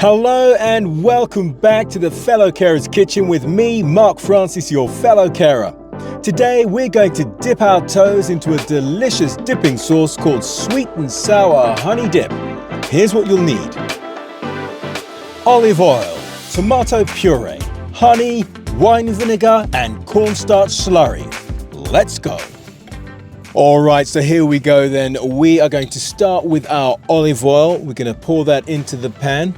Hello and welcome back to the Fellow Carer's Kitchen with me, Mark Francis, your fellow carer. Today we're going to dip our toes into a delicious dipping sauce called sweet and sour honey dip. Here's what you'll need: olive oil, tomato puree, honey, wine vinegar and cornstarch slurry. Let's go. Alright, so here we go then. We are going to start with our olive oil. We're going to pour that into the pan.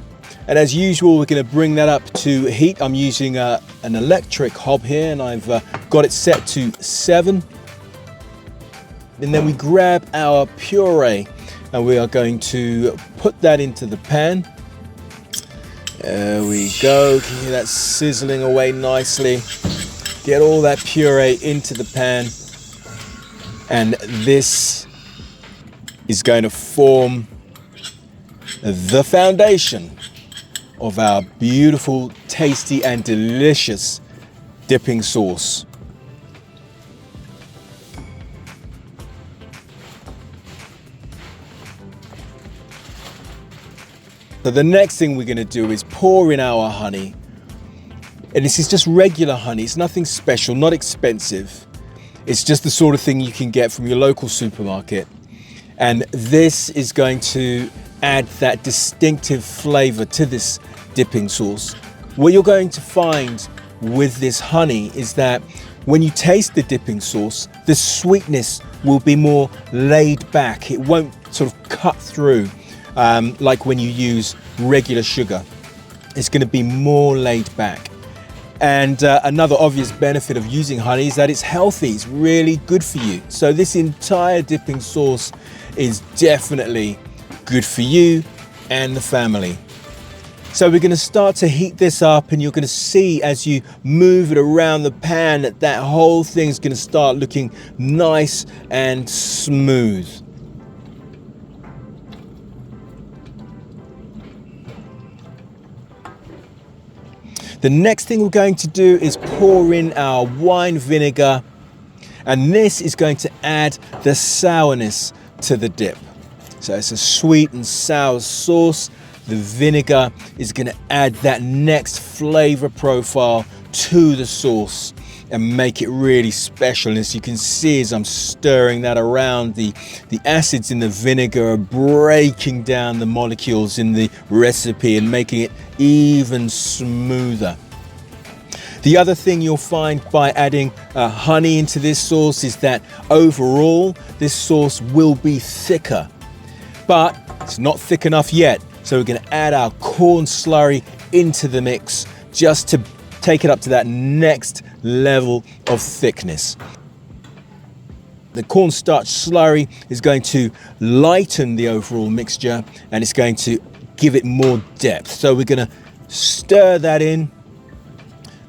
And as usual, we're going to bring that up to heat. I'm using an electric hob here and I've got it set to 7. And then we grab our puree and we are going to put that into the pan. There we go. Can you hear that sizzling away nicely? Get all that puree into the pan. And this is going to form the foundation of our beautiful, tasty and delicious dipping sauce. So the next thing we're going to do is pour in our honey. And this is just regular honey. It's nothing special, not expensive. It's just the sort of thing you can get from your local supermarket. And this is going to add that distinctive flavor to this dipping sauce. What you're going to find with this honey is that when you taste the dipping sauce, the sweetness will be more laid back. It won't sort of cut through like when you use regular sugar. It's going to be more laid back. And another obvious benefit of using honey is that it's healthy. It's really good for you. So this entire dipping sauce is definitely good for you and the family. So we're going to start to heat this up, and you're going to see as you move it around the pan that that whole thing's going to start looking nice and smooth. The next thing we're going to do is pour in our wine vinegar, and this is going to add the sourness to the dip. So it's a sweet and sour sauce. The vinegar is going to add that next flavor profile to the sauce and make it really special. And as you can see, as I'm stirring that around, the acids in the vinegar are breaking down the molecules in the recipe and making it even smoother. The other thing you'll find by adding honey into this sauce is that overall this sauce will be thicker. But it's not thick enough yet, so we're going to add our corn slurry into the mix just to take it up to that next level of thickness. The cornstarch slurry is going to lighten the overall mixture and it's going to give it more depth. So we're going to stir that in,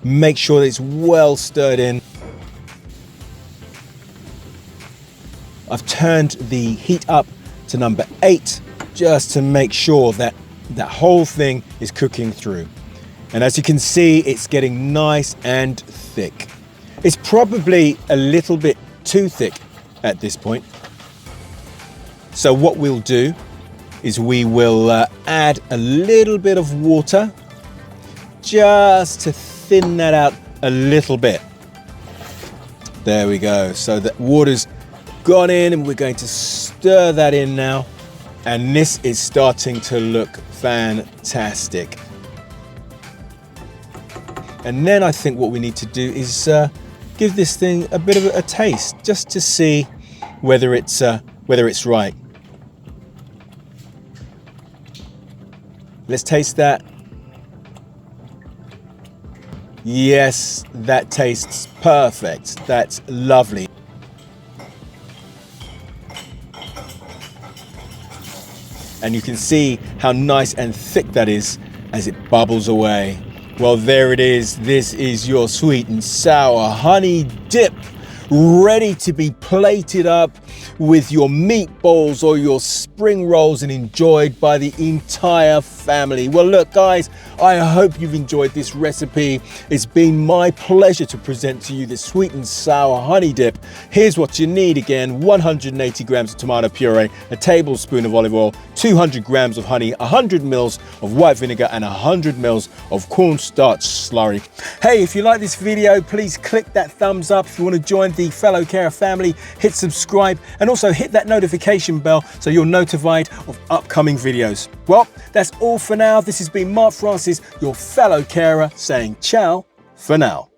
make sure that it's well stirred in. I've turned the heat up to number 8 just to make sure that that whole thing is cooking through. And as you can see, it's getting nice and thick. It's probably a little bit too thick at this point. So what we'll do is we will add a little bit of water just to thin that out a little bit. There we go. So the water's gone in and we're going to stir that in now. And this is starting to look fantastic. And then I think what we need to do is give this thing a bit of a taste, just to see whether it's right. Let's taste that. Yes, that tastes perfect. That's lovely. And you can see how nice and thick that is as it bubbles away. Well, there it is. This is your sweet and sour honey dip, ready to be plated up with your meatballs or your spring rolls and enjoyed by the entire family. Well, look guys, I hope you've enjoyed this recipe. It's been my pleasure to present to you the sweet and sour honey dip. Here's what you need again: 180 grams of tomato puree, a tablespoon of olive oil, 200 grams of honey, 100 mils of white vinegar, and 100 mils of cornstarch slurry. Hey, if you like this video, please click that thumbs up. If you want to join the Fellow Carer family, hit subscribe and also hit that notification bell so you're notified of upcoming videos. Well, that's all for now. This has been Mark Francis, your fellow carer, saying ciao for now.